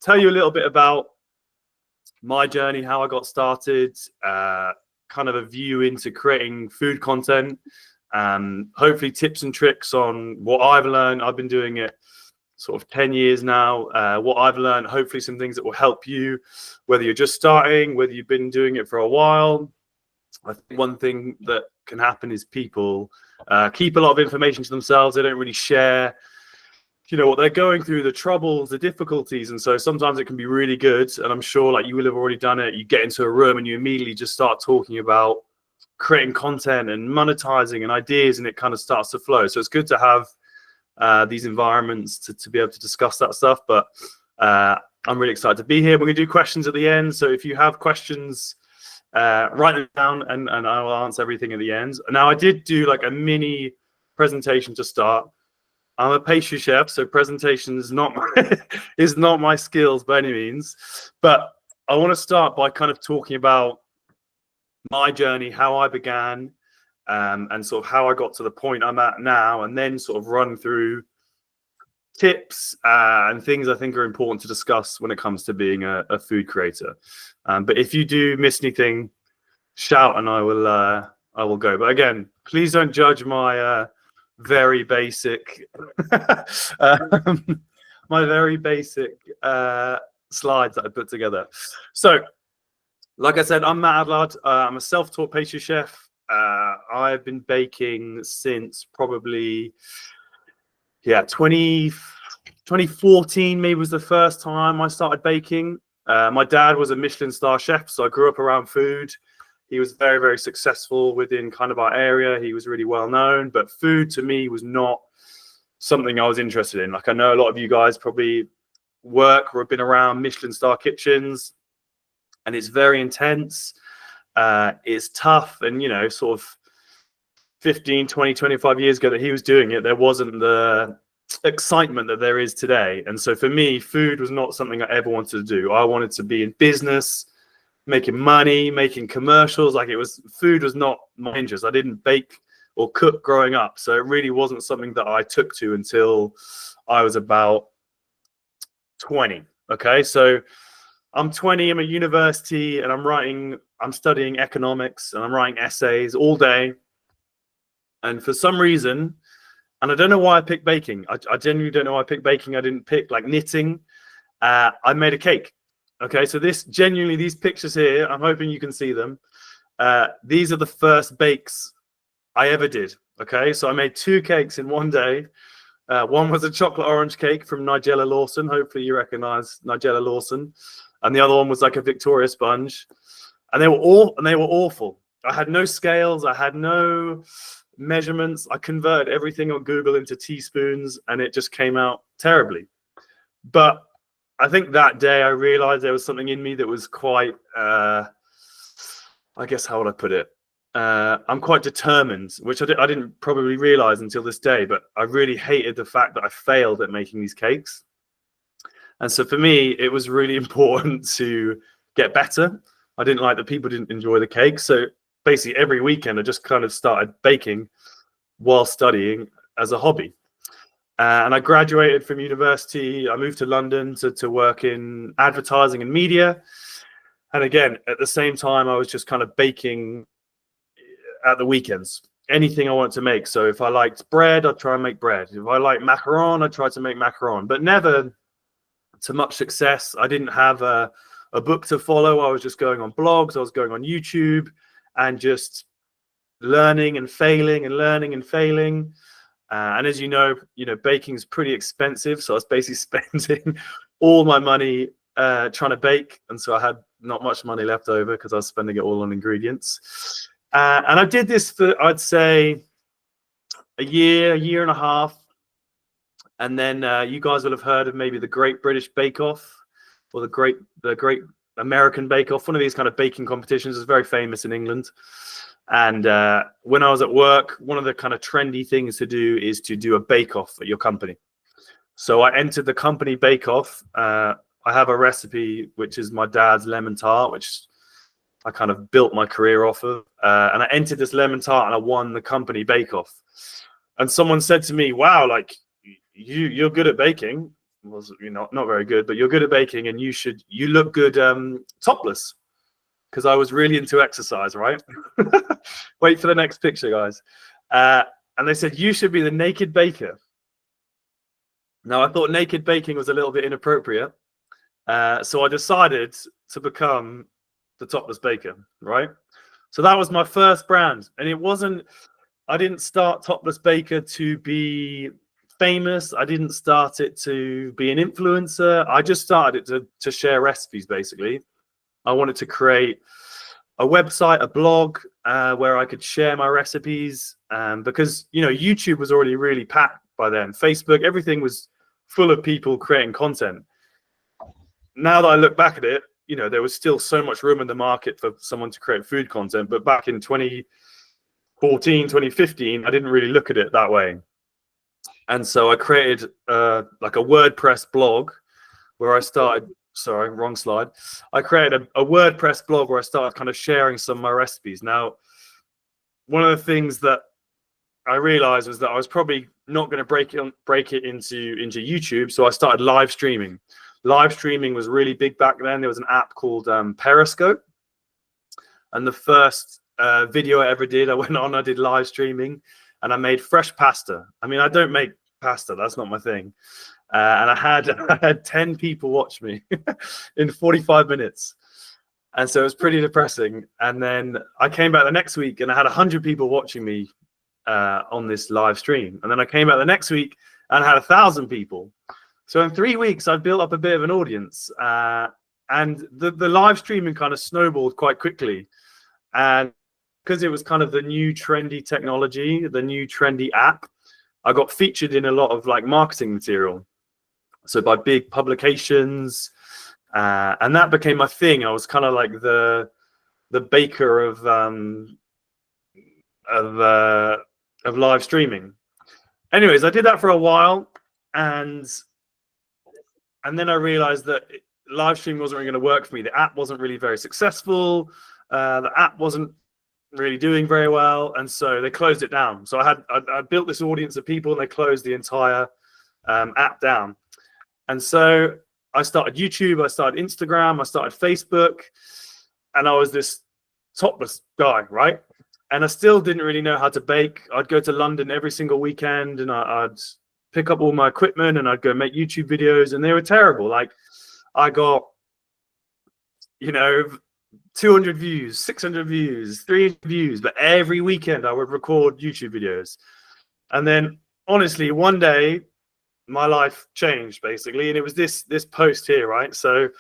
tell you a little bit about my journey, how I got started, kind of a view into creating food content, hopefully tips and tricks on what I've learned. I've been doing it sort of 10 years now. What I've learned, hopefully some things that will help you, whether you're just starting, whether you've been doing it for a while. I think one thing that can happen is people keep a lot of information to themselves. They don't really share, what they're going through, the troubles, the difficulties. And so sometimes it can be really good. And I'm sure like you will have already done it. You get into a room and you immediately just start talking about creating content and monetizing and ideas, and it kind of starts to flow. So it's good to have these environments to be able to discuss that stuff. But I'm really excited to be here. We're going to do questions at the end. So if you have questions, write them down and I will answer everything at the end. Now, I did do like a mini presentation to start. I'm a pastry chef, so presentation is not my skills by any means. But I want to start by kind of talking about my journey, how I began, and sort of how I got to the point I'm at now, and then sort of run through tips and things I think are important to discuss when it comes to being a food creator. But if you do miss anything, shout and I will go. But again, please don't judge my very basic slides that I put together. So, like I said, I'm Matt Adlard. I'm a self-taught pastry chef. I've been baking since probably 2014 maybe was the first time I started baking. My dad was a Michelin star chef, so I grew up around food. He was very, very successful within kind of our area. He was really well known, but food to me was not something I was interested in. Like I know a lot of you guys probably work or have been around Michelin star kitchens, and it's very intense. It's tough, and sort of 15, 20, 25 years ago that he was doing it, there wasn't the excitement that there is today. And so for me, food was not something I ever wanted to do. I wanted to be in business, making money, making commercials. Like food was not my interest. I didn't bake or cook growing up. So it really wasn't something that I took to until I was about 20. Okay. So I'm 20, I'm at university, and I'm studying economics, and I'm writing essays all day. And for some reason, and I don't know why I picked baking. I genuinely don't know why I picked baking. I didn't pick like knitting. I made a cake. Okay, so these pictures here, I'm hoping you can see them. These are the first bakes I ever did. Okay, so I made 2 cakes in one day. One was a chocolate orange cake from Nigella Lawson. Hopefully you recognize Nigella Lawson. And the other one was like a Victoria sponge. And they were awful. I had no scales. I had no measurements. I converted everything on Google into teaspoons, and it just came out terribly. But I think that day I realized there was something in me that was quite, I guess, how would I put it? I'm quite determined, which I didn't probably realize until this day, but I really hated the fact that I failed at making these cakes. And so for me, it was really important to get better. I didn't like that people didn't enjoy the cake. So basically every weekend I just kind of started baking while studying as a hobby. And I graduated from university. I moved to London to work in advertising and media. And again, at the same time, I was just kind of baking at the weekends, anything I wanted to make. So if I liked bread, I'd try and make bread. If I liked macaron, I'd try to make macaron, but never to much success. I didn't have a book to follow. I was just going on blogs. I was going on YouTube and just learning and failing and learning and failing. And as you know, baking is pretty expensive. So I was basically spending all my money trying to bake. And so I had not much money left over because I was spending it all on ingredients. And I did this for, I'd say, a year and a half. And then you guys will have heard of maybe the Great British Bake Off or the Great American Bake Off. One of these kind of baking competitions is very famous in England. And when I was at work, one of the kind of trendy things to do is to do a bake-off at your company. So I entered the company bake-off. I have a recipe, which is my dad's lemon tart, which I kind of built my career off of. And I entered this lemon tart and I won the company bake-off. And someone said to me, wow, like, you're good at baking. was not very good, but you're good at baking, and you look good topless, because I was really into exercise, right? Wait for the next picture, guys. And they said, you should be the naked baker. Now, I thought naked baking was a little bit inappropriate. So I decided to become the topless baker, right? So that was my first brand. And I didn't start Topless Baker to be famous. I didn't start it to be an influencer. I just started it to share recipes, basically. I wanted to create a website, a blog, where I could share my recipes, because YouTube was already really packed by then. Facebook, everything was full of people creating content. Now that I look back at it, there was still so much room in the market for someone to create food content. But back in 2014, 2015, I didn't really look at it that way. And so I created like a WordPress blog where I started. Sorry, wrong slide. I created a WordPress blog where I started kind of sharing some of my recipes. Now, one of the things that I realized was that I was probably not going to break it into YouTube. So I started live streaming. Live streaming was really big back then. There was an app called Periscope. And the first video I ever did, I did live streaming, and I made fresh pasta. I mean, I don't make pasta. That's not my thing. And I had 10 people watch me in 45 minutes. And so it was pretty depressing. And then I came back the next week and I had 100 people watching me on this live stream. And then I came back the next week and I had 1,000 people. So in 3 weeks, I built up a bit of an audience. And the live streaming kind of snowballed quite quickly. And because it was kind of the new trendy technology, the new trendy app, I got featured in a lot of like marketing material. So by big publications, and that became my thing. I was kind of like the baker of live streaming. Anyways, I did that for a while, and then I realized that live streaming wasn't really going to work for me. The app wasn't really very successful. The app wasn't really doing very well, and so they closed it down. So I built this audience of people, and they closed the entire app down. And so I started YouTube, I started Instagram, I started Facebook, and I was this topless guy, right? And I still didn't really know how to bake. I'd go to London every single weekend, and I'd pick up all my equipment, and I'd go make YouTube videos, and they were terrible. Like, I got, 200 views, 600 views, 300 views, but every weekend I would record YouTube videos. And then, honestly, one day, my life changed, basically, and it was this post here, right? So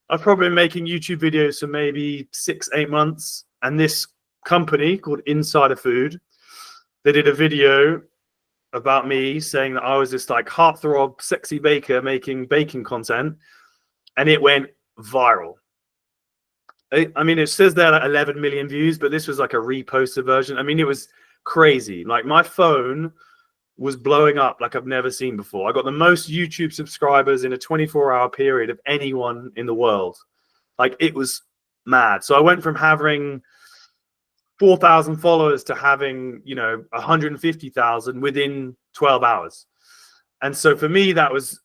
I've probably been making YouTube videos for maybe 6-8 months, and this company called Insider Food, they did a video about me saying that I was this like heartthrob sexy baker making baking content, and it went viral. I mean, it says there like 11 million views, but this was like a reposted version. I mean, it was crazy. Like, my phone was blowing up like I've never seen before. I got the most YouTube subscribers in a 24-hour period of anyone in the world. Like, it was mad. So I went from having 4,000 followers to having, 150,000 within 12 hours. And so for me, that was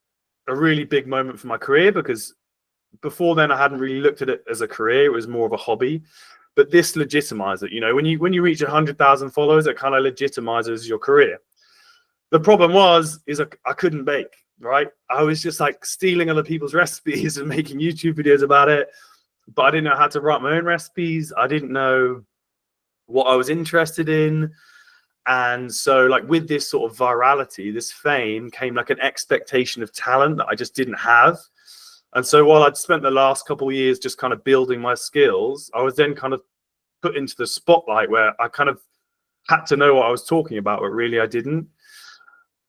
a really big moment for my career, because before then I hadn't really looked at it as a career. It was more of a hobby. But this legitimized it. When you reach 100,000 followers, it kind of legitimizes your career. The problem is I couldn't bake, right? I was just like stealing other people's recipes and making YouTube videos about it, but I didn't know how to write my own recipes. I didn't know what I was interested in. And so, like, with this sort of virality, this fame, came like an expectation of talent that I just didn't have. And so while I'd spent the last couple of years just kind of building my skills, I was then kind of put into the spotlight where I kind of had to know what I was talking about, but really I didn't.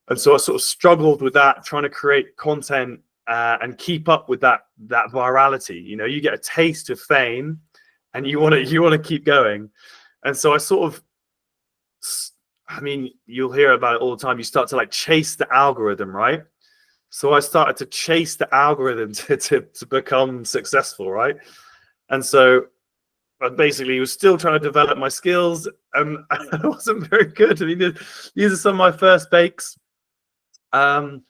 And so I sort of struggled with that, trying to create content and keep up with that virality. You get a taste of fame, and you want to keep going. And so I sort of, you'll hear about it all the time. You start to like chase the algorithm, right? So I started to chase the algorithm to become successful, right? And so I basically was still trying to develop my skills, and I wasn't very good. I mean, these are some of my first bakes. I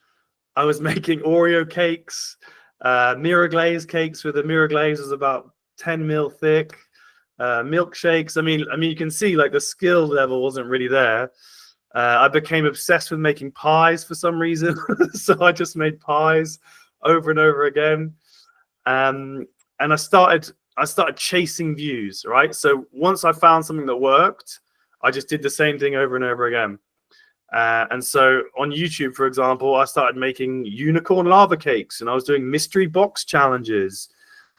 I was making Oreo cakes, mirror glaze cakes where the mirror glaze was about 10 mil thick, milkshakes. I mean, you can see like the skill level wasn't really there. I became obsessed with making pies for some reason. So I just made pies over and over again. And I started chasing views, right? So once I found something that worked, I just did the same thing over and over again. And so on YouTube, for example, I started making unicorn lava cakes, and I was doing mystery box challenges.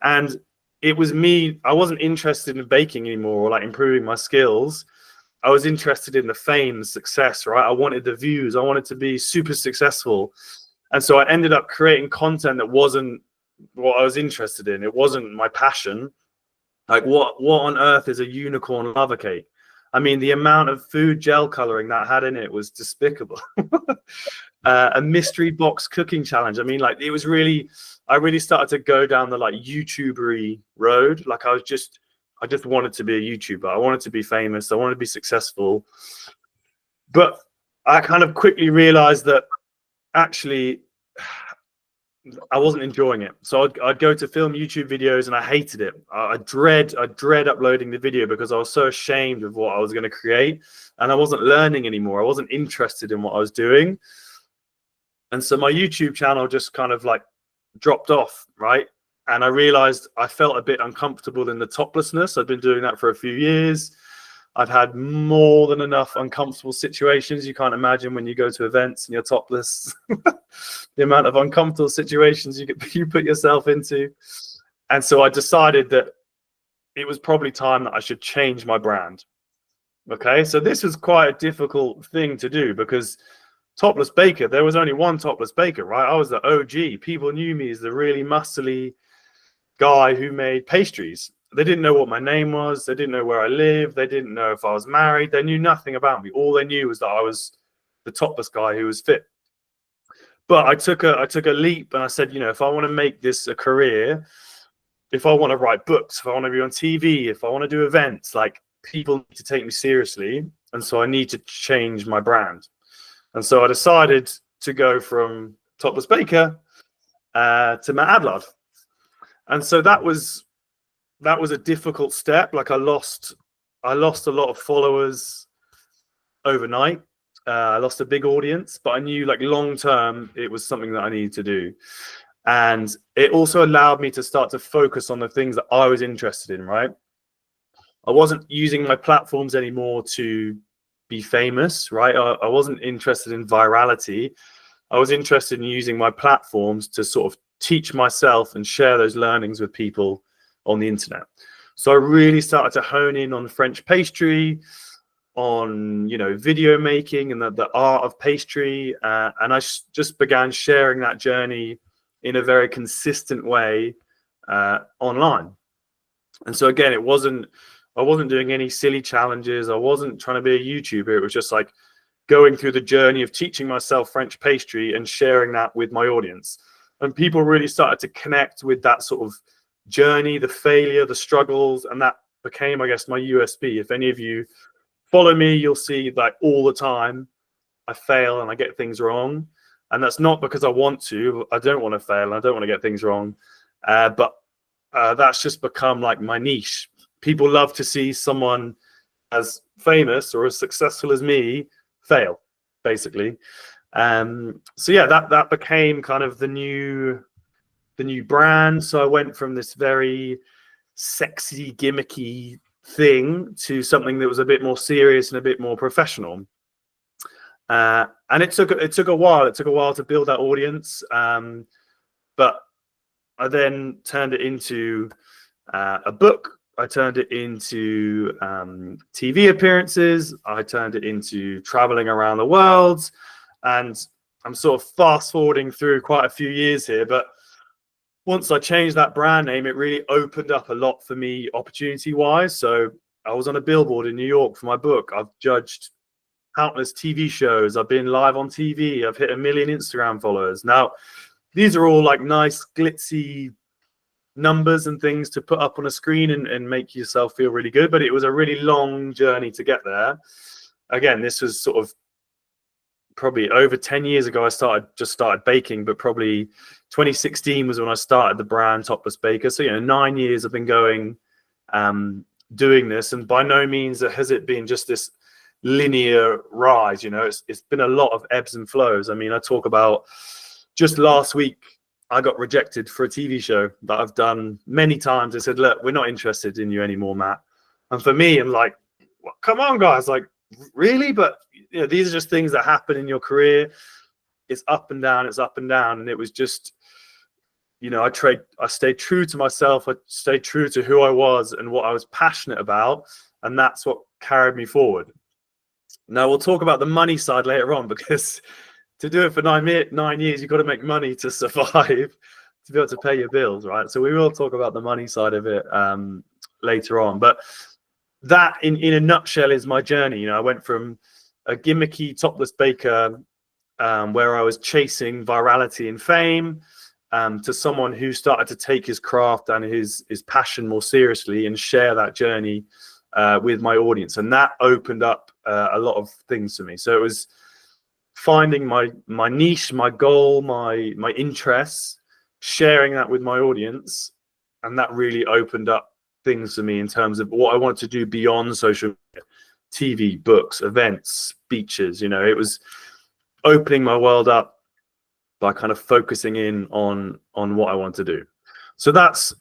And it was me, I wasn't interested in baking anymore or like improving my skills. I was interested in the fame, the success, right? I wanted the views. I wanted to be super successful. And so I ended up creating content that wasn't what I was interested in. It wasn't my passion. Like what on earth is a unicorn lava cake? I mean, the amount of food gel coloring that had in it was despicable. A mystery box cooking challenge. I mean, like it was really, I really started to go down the like YouTubery road. Like I just wanted to be a YouTuber. I wanted to be famous. I wanted to be successful. But I kind of quickly realized that actually I wasn't enjoying it. So I'd go to film YouTube videos and I hated it. I dread uploading the video because I was so ashamed of what I was going to create, and I wasn't learning anymore. I wasn't interested in what I was doing. And so my YouTube channel just kind of like dropped off, right? And I realized I felt a bit uncomfortable in the toplessness. I'd been doing that for a few years. I've had more than enough uncomfortable situations. You can't imagine when you go to events and you're topless, the amount of uncomfortable situations you put yourself into. And so I decided that it was probably time that I should change my brand. Okay, so this was quite a difficult thing to do because Topless Baker, there was only one Topless Baker, right? I was the OG. People knew me as the really muscly guy who made pastries. They didn't know what my name was. They didn't know where I lived. They didn't know if I was married. They knew nothing about me. All they knew was that I was the topless guy who was fit. But I took a leap and I said, you know, if I want to make this a career, if I want to write books, if I want to be on TV, if I want to do events, like people need to take me seriously. And so I need to change my brand. And so I decided to go from Topless Baker to Matt Adlard. And so that was a difficult step. Like I lost a lot of followers overnight. I lost a big audience, but I knew like long term it was something that I needed to do. And it also allowed me to start to focus on the things that I was interested in, right? I wasn't using my platforms anymore to be famous, right? I wasn't interested in virality. I was interested in using my platforms to sort of teach myself and share those learnings with people on the internet. So I really started to hone in on French pastry, on, you know, video making and the art of pastry, and I just began sharing that journey in a very consistent way online. And so again, I wasn't doing any silly challenges. I wasn't trying to be a YouTuber. It was just like going through the journey of teaching myself French pastry and sharing that with my audience. And people really started to connect with that sort of journey, the failure, the struggles, and that became, I guess, my USP. If any of you follow me, you'll see that all the time I fail and I get things wrong. And that's not because I want to. I don't want to fail. I don't want to get things wrong. But that's just become like my niche. People love to see someone as famous or as successful as me fail, basically. So yeah, that became kind of the new brand. So I went from this very sexy, gimmicky thing to something that was a bit more serious and a bit more professional. And it took a while. It took a while to build that audience. But I then turned it into a book. I turned it into TV appearances. I turned it into traveling around the world. And I'm sort of fast forwarding through quite a few years here. But once I changed that brand name, it really opened up a lot for me opportunity wise. So I was on a billboard in New York for my book. I've judged countless TV shows. I've been live on TV. I've hit 1 million Instagram followers. Now, these are all like nice, glitzy numbers and things to put up on a screen and make yourself feel really good. But it was a really long journey to get there. Again, this was sort of probably over 10 years ago, I just started baking, but probably 2016 was when I started the brand Topless Baker. So, 9 years I've been going, doing this, and by no means has it been just this linear rise. It's been a lot of ebbs and flows. I mean, I talk about just last week, I got rejected for a TV show that I've done many times. They said, look, we're not interested in you anymore, Matt. And for me, I'm like, well, come on, guys, like, really? But these are just things that happen in your career. It's up and down, and it was just, I stayed true to myself. I stayed true to who I was and what I was passionate about, and that's what carried me forward. Now we'll talk about the money side later on, because to do it for 9 years, you've got to make money to survive, to be able to pay your bills, right? So we will talk about the money side of it later on. But that, in a nutshell, is my journey. I went from a gimmicky topless baker where I was chasing virality and fame to someone who started to take his craft and his passion more seriously and share that journey with my audience. And that opened up a lot of things for me. So it was finding my niche, my goal, my interests, sharing that with my audience, and that really opened up things for me in terms of what I wanted to do beyond social media, TV, books, events, speeches. It was opening my world up by kind of focusing in on what I want to do. So that's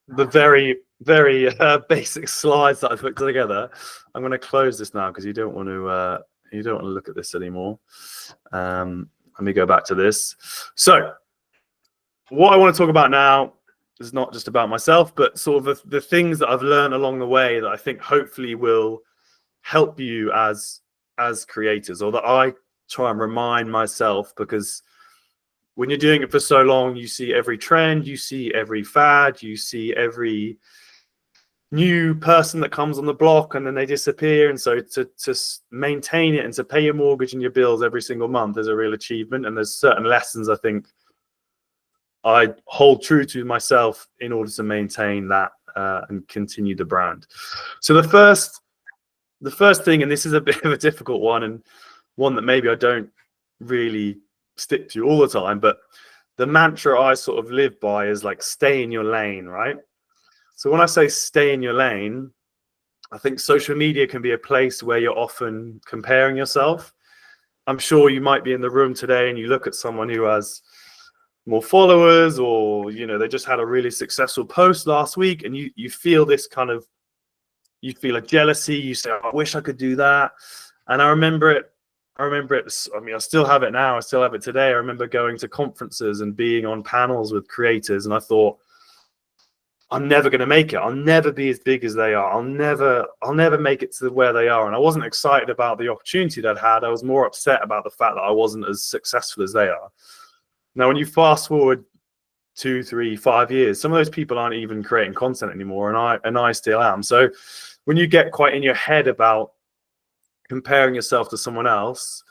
the very, very basic slides that I put together. I'm going to close this now because you don't want to look at this anymore. Let me go back to this. So what I want to talk about now is not just about myself, but sort of the things that I've learned along the way that I think hopefully will help you as creators, or that I try and remind myself, because when you're doing it for so long, you see every trend, you see every fad, you see every new person that comes on the block, and then they disappear. And so to maintain it and to pay your mortgage and your bills every single month is a real achievement. And there's certain lessons I think I hold true to myself in order to maintain that and continue the brand. So the first thing, and this is a bit of a difficult one, and one that maybe I don't really stick to all the time, but the mantra I sort of live by is like, stay in your lane, right? So when I say stay in your lane, I think social media can be a place where you're often comparing yourself. I'm sure you might be in the room today and you look at someone who has more followers, or they just had a really successful post last week, and you feel this kind of, you feel a jealousy. You say, I wish I could do that. And I remember it. I mean, I still have it now. I still have it today. I remember going to conferences and being on panels with creators, and I thought, I'm never going to make it. I'll never be as big as they are. I'll never make it to where they are. And I wasn't excited about the opportunity that I'd had. I was more upset about the fact that I wasn't as successful as they are. Now, when you fast forward 2, 3, 5 years, some of those people aren't even creating content anymore, and I still am. So when you get quite in your head about comparing yourself to someone else,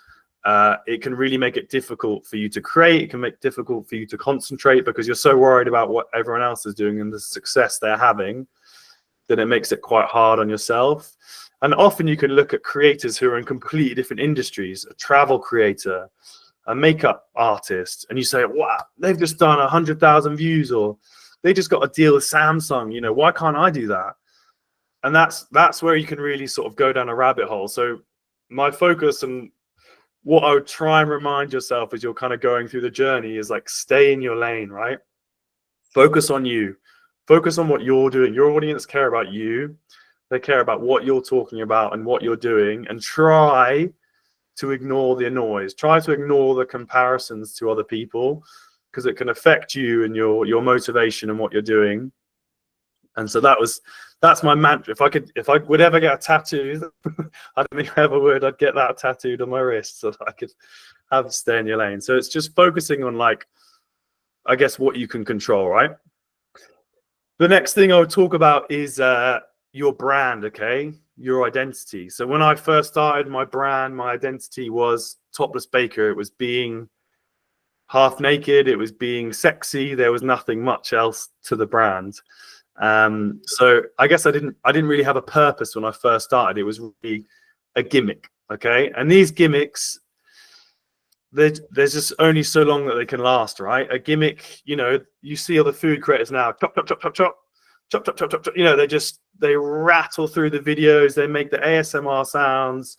it can really make it difficult for you to create. It can make it difficult for you to concentrate, because you're so worried about what everyone else is doing and the success they're having, that it makes it quite hard on yourself. And often you can look at creators who are in completely different industries, a travel creator, a makeup artist, and you say, wow, they've just done 100,000 views, or they just got a deal with Samsung. Why can't I do that? And that's where you can really sort of go down a rabbit hole. So my focus, and what I would try and remind yourself as you're kind of going through the journey, is like, stay in your lane, right? Focus on you. Focus on what you're doing. Your audience care about you. They care about what you're talking about and what you're doing, and try to ignore the noise. Try to ignore the comparisons to other people, because it can affect you and your motivation and what you're doing. And so that's my mantra. If I would ever get a tattoo, I don't think I ever would. I'd get that tattooed on my wrist so that I could have stay in your lane. So it's just focusing on, like, I guess, what you can control, right? The next thing I would talk about is your brand, okay? Your identity. So when I first started my brand, my identity was Topless Baker. It was being half naked. It was being sexy. There was nothing much else to the brand. So I guess I didn't really have a purpose when I first started. It was really a gimmick, okay? And these gimmicks, there's just only so long that they can last, right? A gimmick, you know, you see other food creators now, chop, chop, chop, chop, chop, chop, chop, chop, chop, chop. You know, they rattle through the videos, they make the ASMR sounds,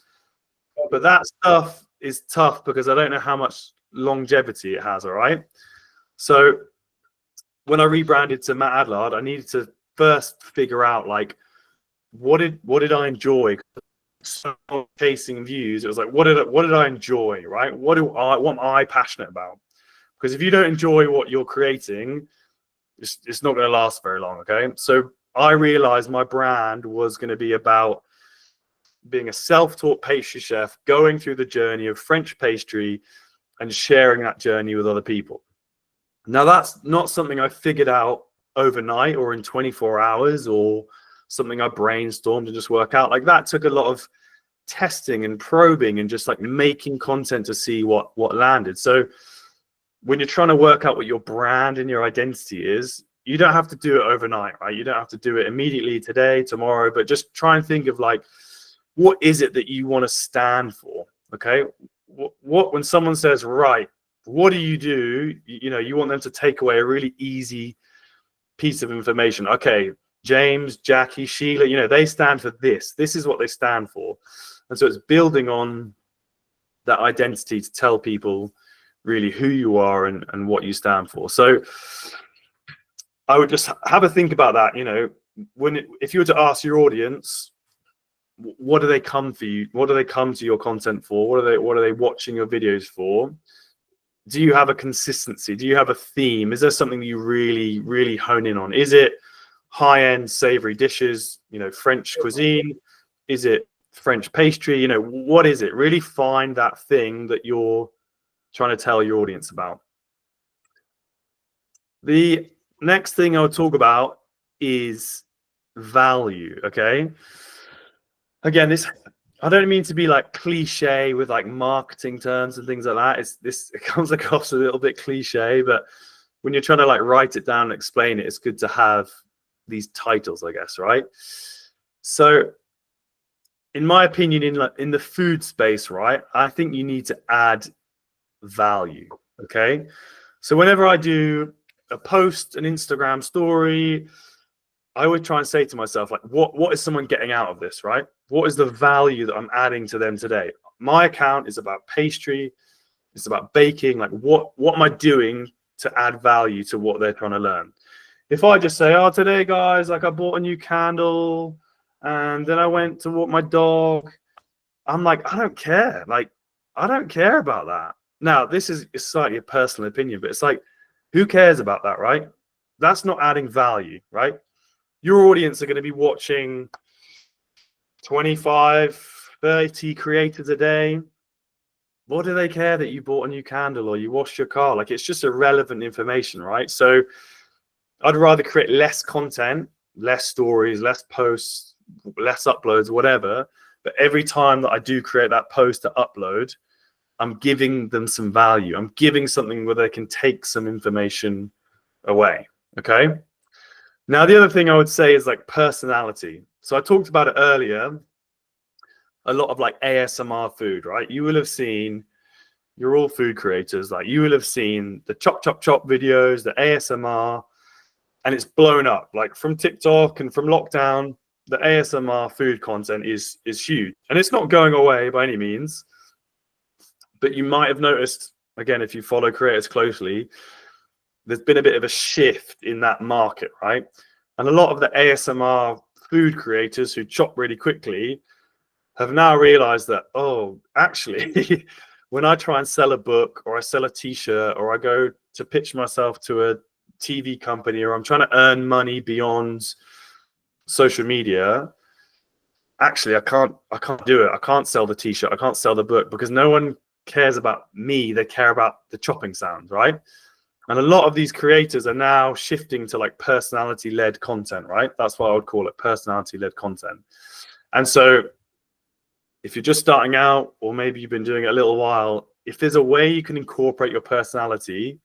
but that stuff is tough because I don't know how much longevity it has. All right. So when I rebranded to Matt Adlard, I needed to first figure out like what did I enjoy? So chasing views, it was like what did I enjoy, right? What am I passionate about? Because if you don't enjoy what you're creating, it's not going to last very long. Okay, so I realized my brand was going to be about being a self-taught pastry chef, going through the journey of French pastry and sharing that journey with other people. Now, that's not something I figured out overnight or in 24 hours or something I brainstormed and just work out. Like that took a lot of testing and probing and just like making content to see what landed. So when you're trying to work out what your brand and your identity is, you don't have to do it overnight, right? You don't have to do it immediately today, tomorrow, but just try and think of like, what is it that you want to stand for? Okay. What when someone says, right, what do? You know, you want them to take away a really easy piece of information. Okay, James, Jackie, Sheila, you know, they stand for this. This is what they stand for. And so it's building on that identity to tell people really who you are and what you stand for. So I would just have a think about that. You know, if you were to ask your audience, what do they come for you? What do they come to your content for? What are they watching your videos for? Do you have a consistency? Do you have a theme? Is there something that you really, really hone in on? Is it high-end savory dishes, you know, French cuisine? Is it French pastry? You know, what is it? Really find that thing that you're trying to tell your audience about. The next thing I'll talk about is value, okay? Again, I don't mean to be like cliche with like marketing terms and things like that. It comes across a little bit cliche, but when you're trying to like write it down and explain it, it's good to have these titles, I guess, right? So in my opinion, in the food space, right, I think you need to add value, okay? So whenever I do a post, an Instagram story, I would try and say to myself, like, what is someone getting out of this, right? What is the value that I'm adding to them today? My account is about pastry. It's about baking. Like, what am I doing to add value to what they're trying to learn? If I just say, oh, today, guys, like I bought a new candle and then I went to walk my dog, I'm like, I don't care. Like, I don't care about that. Now, this is slightly a personal opinion, but it's like, who cares about that, right? That's not adding value, right? Your audience are going to be watching 25, 30 creators a day. What do they care that you bought a new candle or you washed your car? Like, it's just irrelevant information, right? So I'd rather create less content, less stories, less posts, less uploads, whatever. But every time that I do create that post to upload, I'm giving them some value. I'm giving something where they can take some information away, okay? Now, the other thing I would say is like personality. So I talked about it earlier, a lot of like ASMR food, right? You will have seen, you're all food creators, like you will have seen the chop, chop, chop videos, the ASMR, and it's blown up. Like from TikTok and from lockdown, the ASMR food content is huge. And it's not going away by any means. But you might have noticed, again, if you follow creators closely, there's been a bit of a shift in that market, right? And a lot of the ASMR food creators who chop really quickly have now realized that, oh, actually, when I try and sell a book or I sell a t-shirt or I go to pitch myself to a TV company or I'm trying to earn money beyond social media, actually, I can't do it. I can't sell the t-shirt. I can't sell the book because no one cares about me. They care about the chopping sounds, right? And a lot of these creators are now shifting to like personality-led content, right? That's what I would call it, personality-led content. And so if you're just starting out, or maybe you've been doing it a little while, if there's a way you can incorporate your personality,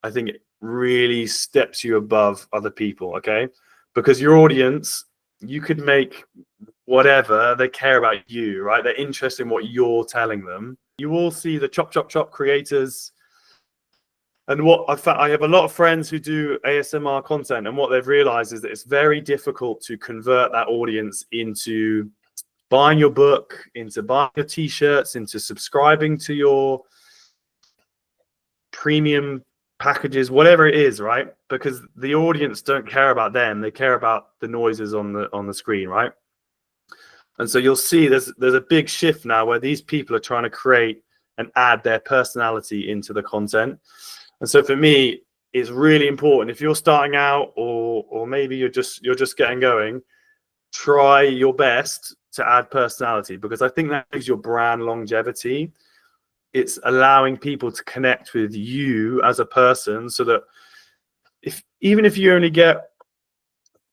I think it really steps you above other people, okay? Because your audience, you could make whatever, they care about you, right? They're interested in what you're telling them. you all see the chop creators. And what I found, I have a lot of friends who do ASMR content, and what they've realized is that it's very difficult to convert that audience into buying your book, into buying your t-shirts, into subscribing to your premium packages, whatever it is, right? Because the audience don't care about them, they care about the noises on the screen, right? And so you'll see there's a big shift now where these people are trying to create and add their personality into the content. And so for me, it's really important, if you're starting out or maybe you're just getting going, try your best to add personality, because I think that gives your brand longevity. It's allowing people to connect with you as a person, so that even if you only get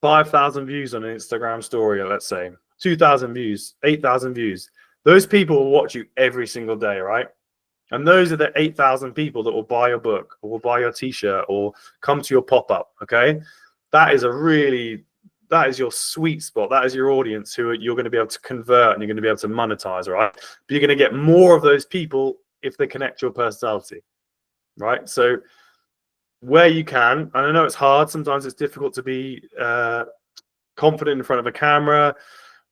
5,000 views on an Instagram story, let's say 2,000 views, 8,000 views, those people will watch you every single day, right? And those are the 8,000 people that will buy your book or will buy your t-shirt or come to your pop-up. Okay, that is your sweet spot. That is your audience who you're going to be able to convert and you're going to be able to monetize, right? But you're going to get more of those people if they connect to your personality, right? So where you can, and I know it's hard, sometimes it's difficult to be confident in front of a camera.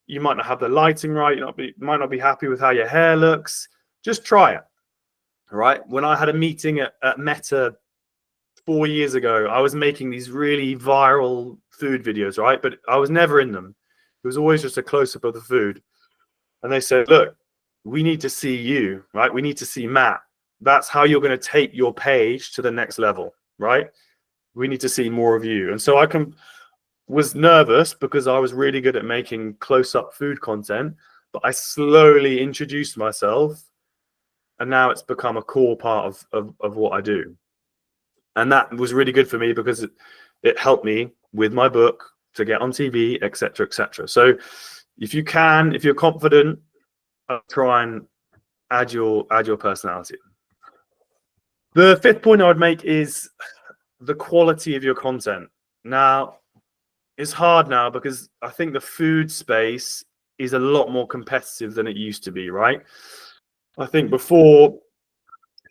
You might not have the lighting right, you might not be happy with how your hair looks. Just try it, right? When I had a meeting at Meta 4 years ago, I was making these really viral food videos, right? But I was never in them. It was always just a close-up of the food. And they said, look, we need to see you, right? We need to see Matt. That's how you're going to take your page to the next level, right? We need to see more of you. And so I was nervous because I was really good at making close-up food content, but I slowly introduced myself, and now it's become a core part of what I do. And that was really good for me because it helped me with my book to get on TV, etc., etc. So if you can, if you're confident, try and add your personality. The fifth point I would make is the quality of your content. Now, it's hard now because I think the food space is a lot more competitive than it used to be, right? I think before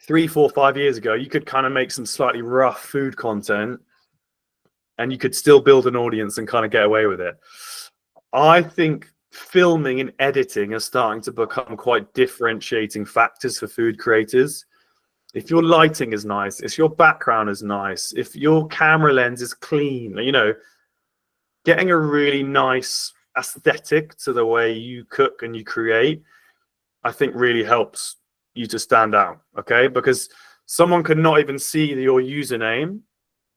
3, 4, 5 years ago, you could kind of make some slightly rough food content and you could still build an audience and kind of get away with it. I think filming and editing are starting to become quite differentiating factors for food creators. If your lighting is nice, if your background is nice, if your camera lens is clean, getting a really nice aesthetic to the way you cook and you create, I think really helps you to stand out, okay? Because someone could not even see your username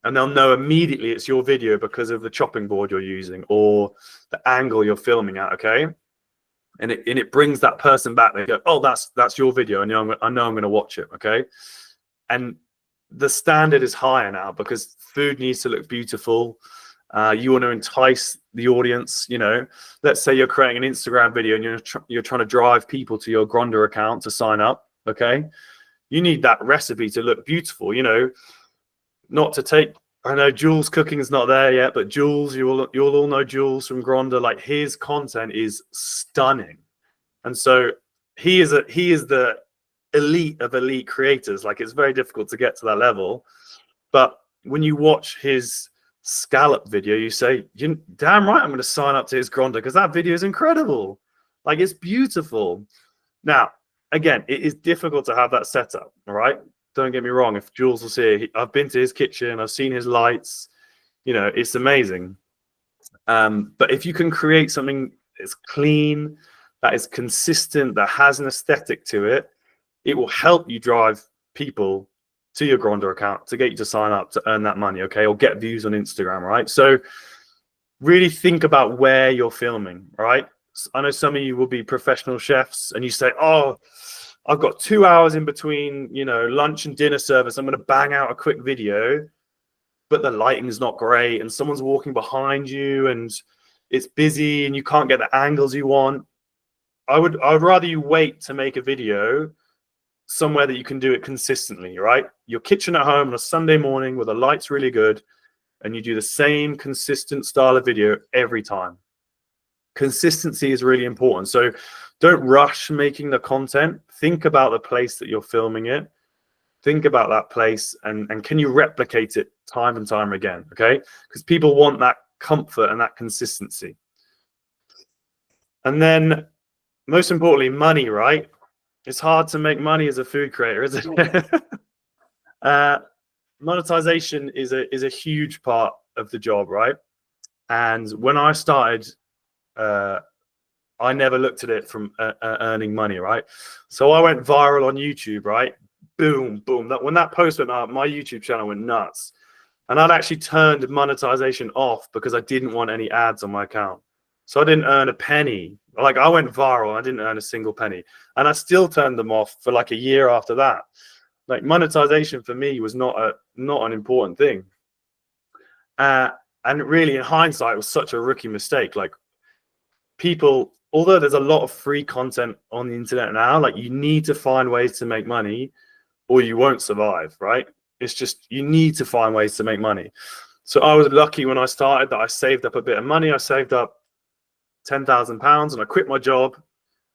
and they'll know immediately it's your video because of the chopping board you're using or the angle you're filming at, okay? And it brings that person back. They go, oh, that's your video, and I know I'm going to watch it, okay? And the standard is higher now because food needs to look beautiful. You want to entice the audience. Let's say you're creating an Instagram video and you're trying to drive people to your Gronda account to sign up, okay? You need that recipe to look beautiful, not to take, I know Jules Cooking is not there yet, but Jules, you'll all know Jules from Gronda. Like, his content is stunning. And so he is the elite of elite creators. Like, it's very difficult to get to that level. But when you watch his scallop video, you say, damn right, I'm going to sign up to his Gronda because that video is incredible. Like, it's beautiful. Now, again, it is difficult to have that setup, all right? Don't get me wrong. If Jules was here, I've been to his kitchen, I've seen his lights, it's amazing. But if you can create something that's clean, that is consistent, that has an aesthetic to it, it will help you drive people to your Gronda account to get you to sign up to earn that money, okay? Or get views on Instagram, right? So really think about where you're filming, right? I know some of you will be professional chefs and you say, oh, I've got 2 hours in between, lunch and dinner service. I'm going to bang out a quick video, but the lighting is not great and someone's walking behind you and it's busy and you can't get the angles you want. I would rather you wait to make a video somewhere that you can do it consistently, right? Your kitchen at home on a Sunday morning where the light's really good and you do the same consistent style of video every time. Consistency is really important. So don't rush making the content. Think about the place that you're filming it. Think about that place, and can you replicate it time and time again, okay? Because people want that comfort and that consistency. And then most importantly, money, right? It's hard to make money as a food creator, isn't it? Monetization is a huge part of the job, right? And when I started, I never looked at it from earning money, right? So I went viral on YouTube, right? Boom, boom. When that post went up, my YouTube channel went nuts. And I'd actually turned monetization off because I didn't want any ads on my account. So I didn't earn a penny. Like, I went viral, I didn't earn a single penny. And I still turned them off for like a year after that. Like, monetization for me was not an important thing. And really, in hindsight, it was such a rookie mistake. Like, people, although there's a lot of free content on the internet now, like, you need to find ways to make money or you won't survive, right? It's just, you need to find ways to make money. So I was lucky when I started that I saved up a bit of money. I saved up £10,000 and I quit my job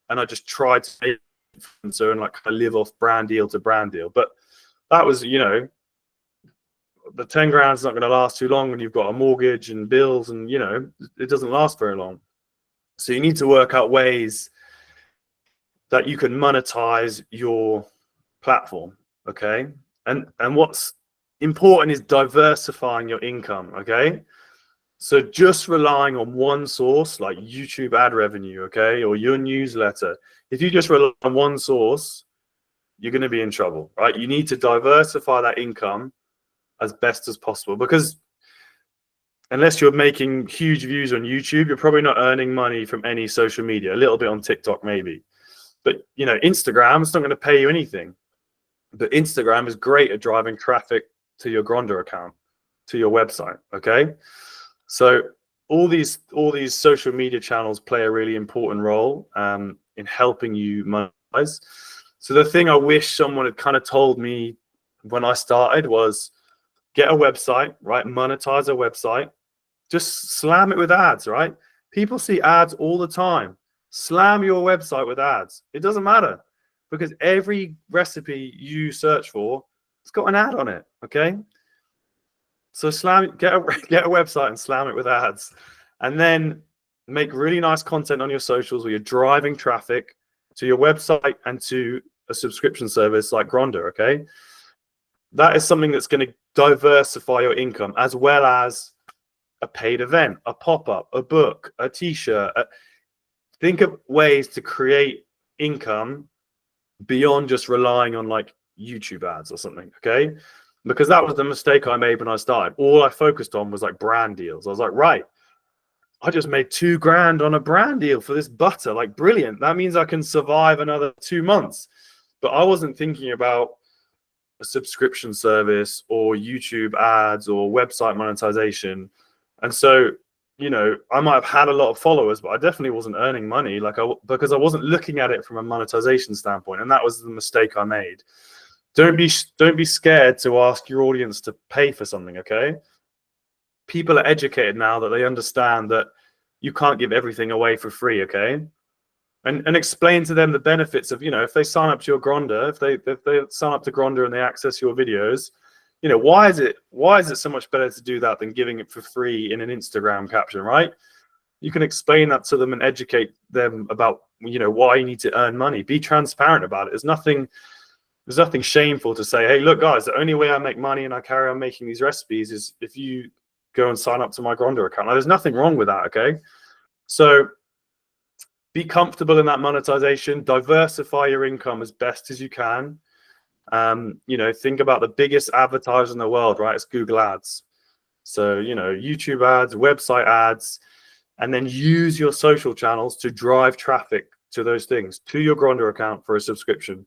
and I just tried to make influencer and like live off brand deal to brand deal. But that was, you know, the 10 grand is not going to last too long when you've got a mortgage and bills, and, you know, it doesn't last very long. So you need to work out ways that you can monetize your platform, okay? And what's important is diversifying your income, okay? So just relying on one source, like YouTube ad revenue, okay, or your newsletter, if you just rely on one source, you're going to be in trouble, right? You need to diversify that income as best as possible, because unless you're making huge views on YouTube, you're probably not earning money from any social media. A little bit on TikTok maybe, but, you know, Instagram's not going to pay you anything. But Instagram is great at driving traffic to your Gronda account, to your website, okay? So all these social media channels play a really important role in helping you monetize. So the thing I wish someone had kind of told me when I started was, get a website, right? Monetize a website. Just slam it with ads, right? People see ads all the time. Slam your website with ads. It doesn't matter, because every recipe you search for, it's got an ad on it, okay? So get a website and slam it with ads, and then make really nice content on your socials where you're driving traffic to your website and to a subscription service like Gronda, okay? That is something that's going to diversify your income, as well as a paid event, a pop-up, a book, a t-shirt. Think of ways to create income beyond just relying on like YouTube ads or something, okay? Because that was the mistake I made when I started. All I focused on was like brand deals. I was like, right, I just made $2 grand on a brand deal for this butter. Like, brilliant. That means I can survive another 2 months. But I wasn't thinking about a subscription service or YouTube ads or website monetization. And so, you know, I might have had a lot of followers, but I definitely wasn't earning money, because I wasn't looking at it from a monetization standpoint. And that was the mistake I made. Don't be scared to ask your audience to pay for something, okay? People are educated now that they understand that you can't give everything away for free, okay? And explain to them the benefits of, you know, if they sign up to your Gronda, if they sign up to Gronda and they access your videos, you know, why is it so much better to do that than giving it for free in an Instagram caption, right? You can explain that to them and educate them about, you know, why you need to earn money. Be transparent about it. There's nothing shameful to say, hey, look, guys, the only way I make money and I carry on making these recipes is if you go and sign up to my Gronda account. Now, there's nothing wrong with that, okay? So be comfortable in that monetization. Diversify your income as best as you can. You know, think about the biggest advertiser in the world, right? It's Google Ads. So, you know, YouTube ads, website ads, and then use your social channels to drive traffic to those things, to your Gronda account for a subscription,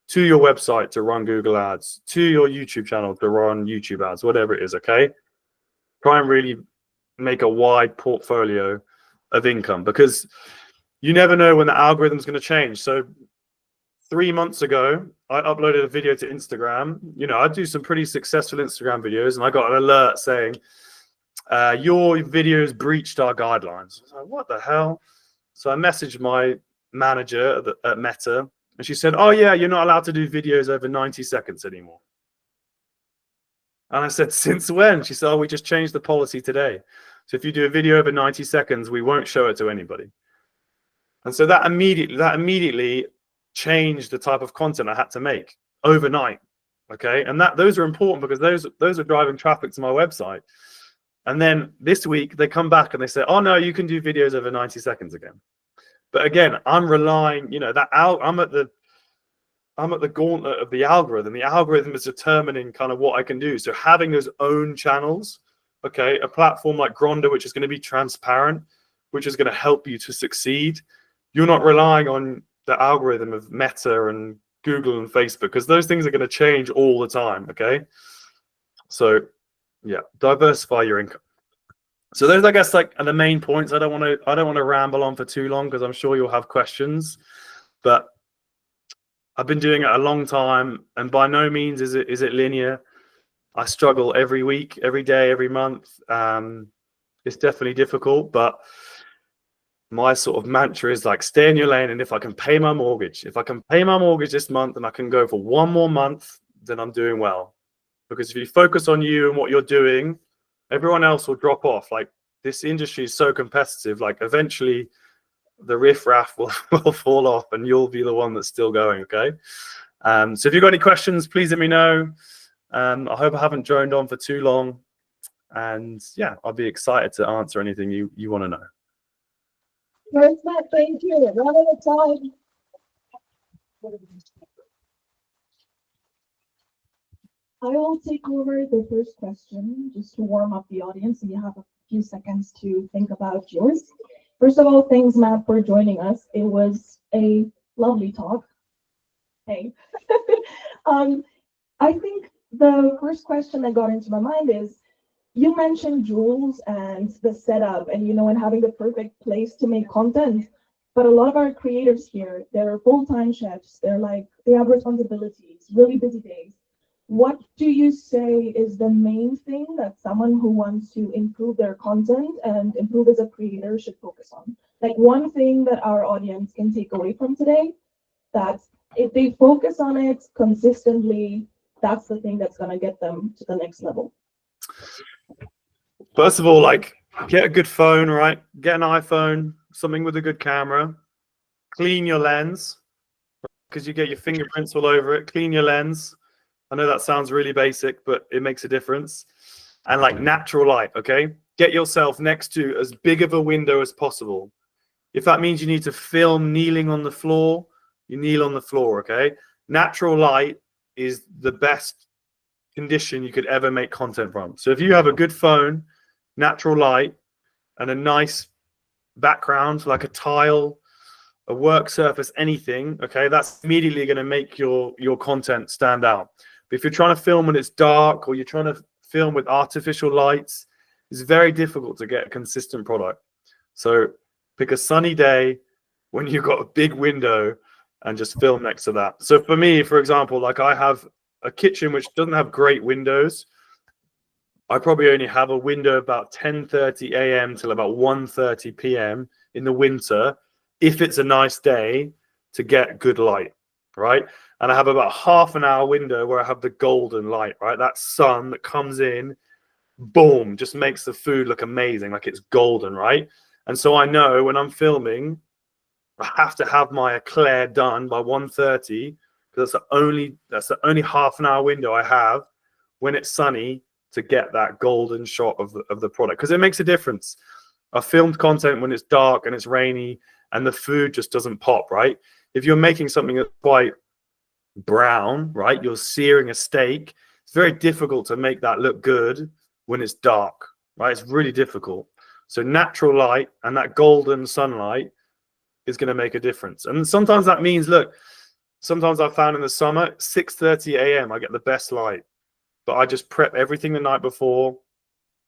to your website to run Google ads, to your YouTube channel to run YouTube ads, whatever it is, okay? Try and really make a wide portfolio of income, because you never know when the algorithm is going to change. So 3 months ago, I uploaded a video to Instagram. You know, I do some pretty successful Instagram videos, and I got an alert saying, your videos breached our guidelines. I was like, what the hell? So I messaged my manager at Meta, and she said, oh yeah, you're not allowed to do videos over 90 seconds anymore. And I said, since when? She said, oh, we just changed the policy today. So if you do a video over 90 seconds, we won't show it to anybody. And so that immediately changed the type of content I had to make overnight. Okay. And those are important because those are driving traffic to my website. And then this week they come back and they say, oh no, you can do videos over 90 seconds again. But again, I'm relying, I'm at the gauntlet of the algorithm. The algorithm is determining kind of what I can do. So having those own channels, okay, a platform like Gronda, which is going to be transparent, which is going to help you to succeed. You're not relying on the algorithm of Meta and Google and Facebook, because those things are going to change all the time, okay? So yeah, diversify your income. So those, I guess, like, are the main points. I don't want to ramble on for too long because I'm sure you'll have questions, but I've been doing it a long time, and by no means is it linear. I struggle every week, every day, every month. It's definitely difficult, but my sort of mantra is like, stay in your lane. And if I can pay my mortgage, this month and I can go for one more month, then I'm doing well. Because if you focus on you and what you're doing, everyone else will drop off. Like, this industry is so competitive, like eventually the riffraff will fall off and you'll be the one that's still going, okay? So if you've got any questions, please let me know. I hope I haven't droned on for too long. And yeah, I'll be excited to answer anything you want to know. Chef Matt, thank you. We're out of time. I will take over the first question just to warm up the audience, and you have a few seconds to think about yours. First of all, thanks, Matt, for joining us. It was a lovely talk. Hey. I think the first question that got into my mind is, you mentioned Jules and the setup and, and having the perfect place to make content. But a lot of our creators here, they're full-time chefs. They have responsibilities, really busy days. What do you say is the main thing that someone who wants to improve their content and improve as a creator should focus on? Like, one thing that our audience can take away from today, that if they focus on it consistently, that's the thing that's going to get them to the next level. First of all, like, get a good phone, right? Get an iPhone, something with a good camera. Clean your lens, because you get your fingerprints all over it. Clean your lens. I know that sounds really basic, but it makes a difference. And like, natural light, okay? Get yourself next to as big of a window as possible. If that means you need to film kneeling on the floor, you kneel on the floor, okay? Natural light is the best condition you could ever make content from. So if you have a good phone, natural light, and a nice background, like a tile, a work surface, anything, okay, that's immediately going to make your content stand out. But if you're trying to film when it's dark, or you're trying to film with artificial lights, it's very difficult to get a consistent product. So pick a sunny day when you've got a big window and just film next to that. So for me, for example, like, I have a kitchen which doesn't have great windows. I probably only have a window about 10:30 a.m. till about 1:30 p.m. in the winter, if it's a nice day, to get good light, right? And I have about half an hour window where I have the golden light, right? That sun that comes in, boom, just makes the food look amazing, like it's golden, right? And so I know when I'm filming, I have to have my eclair done by 1:30, because that's the only half an hour window I have when it's sunny to get that golden shot of the product, because it makes a difference. I filmed content when it's dark and it's rainy and the food just doesn't pop, right? If you're making something that's quite brown, right, you're searing a steak, it's very difficult to make that look good when it's dark, right? It's really difficult. So natural light and that golden sunlight is going to make a difference. And sometimes that means, look, sometimes I found in the summer, 6:30 a.m. I get the best light, but I just prep everything the night before,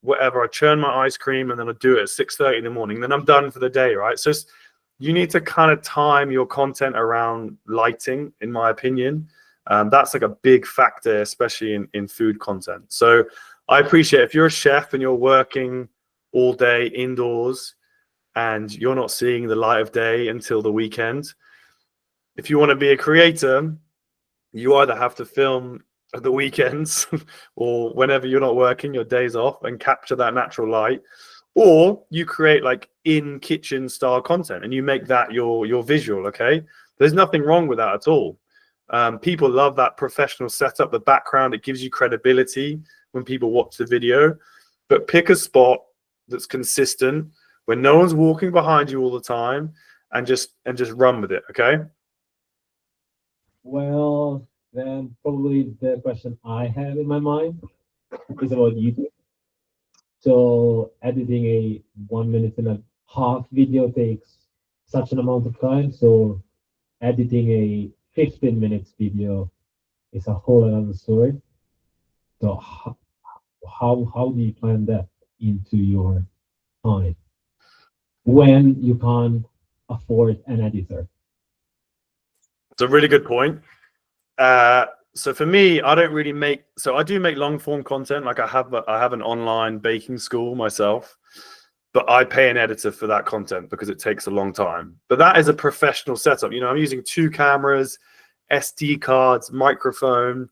whatever. I churn my ice cream and then I do it at 6:30 in the morning. Then I'm done for the day, right? So you need to kind of time your content around lighting, in my opinion. That's like a big factor, especially in food content. So I appreciate if you're a chef and you're working all day indoors and you're not seeing the light of day until the weekend. If you want to be a creator, you either have to film at the weekends or whenever you're not working, your days off, and capture that natural light, or you create like in kitchen style content and you make that your visual. Okay, there's nothing wrong with that at all. People love that professional setup, the background. It gives you credibility when people watch the video. But pick a spot that's consistent, when no one's walking behind you all the time, and just run with it. Okay. Well, then probably the question I have in my mind is about YouTube. So editing a 1 minute and a half video takes such an amount of time. So editing a 15 minutes video is a whole another story. So how do you plan that into your time when you can't afford an editor? It's a really good point. So for me, I don't really make, so I do make long form content. Like I have an online baking school myself, but I pay an editor for that content because it takes a long time. But that is a professional setup. You know, I'm using 2 cameras, SD cards, microphone.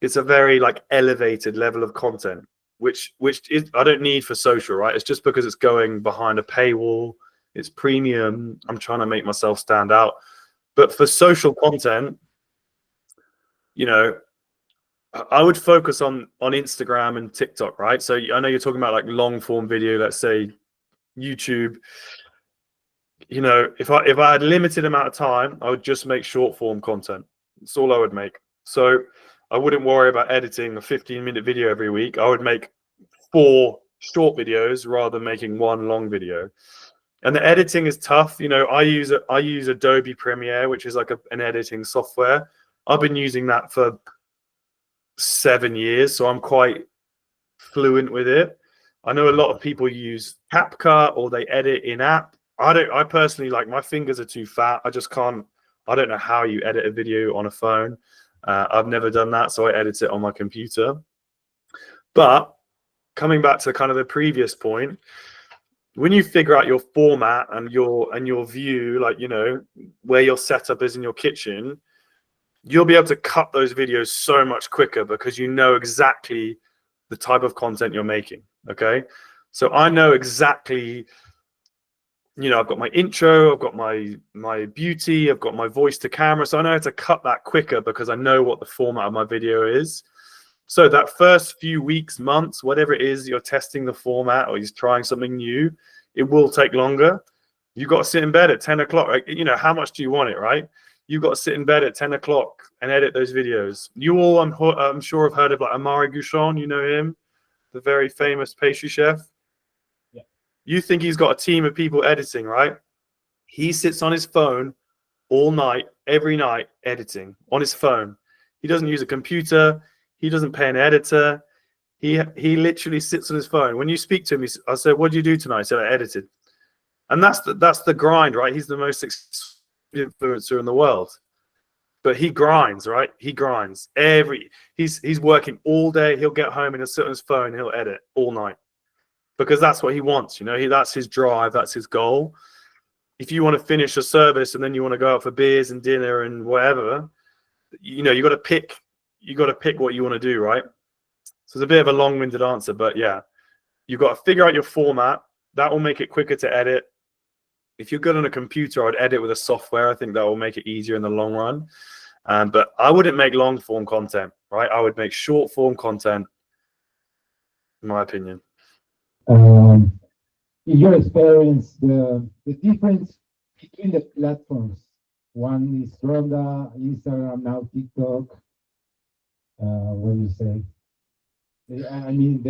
It's a very like elevated level of content, which is, I don't need for social, right? It's just because it's going behind a paywall. It's premium. I'm trying to make myself stand out. But for social content, you know, I would focus on Instagram and TikTok, right? So I know you're talking about like long form video, let's say YouTube. You know, if I had limited amount of time, I would just make short form content. That's all I would make. So I wouldn't worry about editing a 15-minute video every week. I would make 4 short videos rather than making 1 long video. And the editing is tough. You know, I use Adobe Premiere, which is like an editing software. I've been using that for 7 years, so I'm quite fluent with it. I know a lot of people use CapCut or they edit in app. I personally, like, my fingers are too fat. I just can't. I don't know how you edit a video on a phone. I've never done that, so I edit it on my computer. But coming back to kind of the previous point, when you figure out your format and your view, like, you know, where your setup is in your kitchen, you'll be able to cut those videos so much quicker because you know exactly the type of content you're making. Okay, so I know exactly, you know, I've got my intro, I've got my beauty, I've got my voice to camera, so I know how to cut that quicker because I know what the format of my video is. So that first few weeks, months, whatever it is, you're testing the format or you're trying something new, it will take longer. You've got to sit in bed at 10 o'clock. Like, you know, how much do you want it, right? You've got to sit in bed at 10 o'clock and edit those videos. You all, I'm sure, have heard of like Amari Gouchon. You know him, the very famous pastry chef. Yeah. You think he's got a team of people editing, right? He sits on his phone all night, every night, editing on his phone. He doesn't use a computer. He doesn't pay an editor. He literally sits on his phone. When you speak to him, I said, "What did you do tonight?" He said, "I edited." And that's the grind, right? He's the most successful influencer in the world, but he grinds, right? He grinds he's working all day. He'll get home and he'll sit on his phone and he'll edit all night because that's what he wants. You know, that's his drive. That's his goal. If you want to finish a service and then you want to go out for beers and dinner and whatever, you know, you got to pick what you want to do, right? So it's a bit of a long-winded answer, but yeah, you've got to figure out your format. That will make it quicker to edit. If you're good on a computer, I'd edit with a software. I think that will make it easier in the long run. But I wouldn't make long-form content, right? I would make short-form content, in my opinion. In your experience, the difference between the platforms, one is Gronda, Instagram, now TikTok. What do you say? I mean,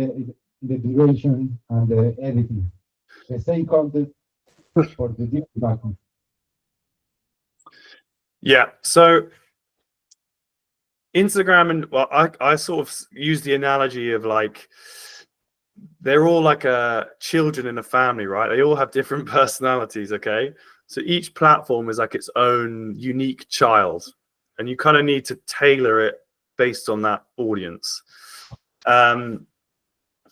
the duration and the editing. The same content for the different platforms. Yeah. So Instagram and, well, I sort of use the analogy of like, they're all like children in a family, right? They all have different personalities, okay? So each platform is like its own unique child, and you kind of need to tailor it based on that audience.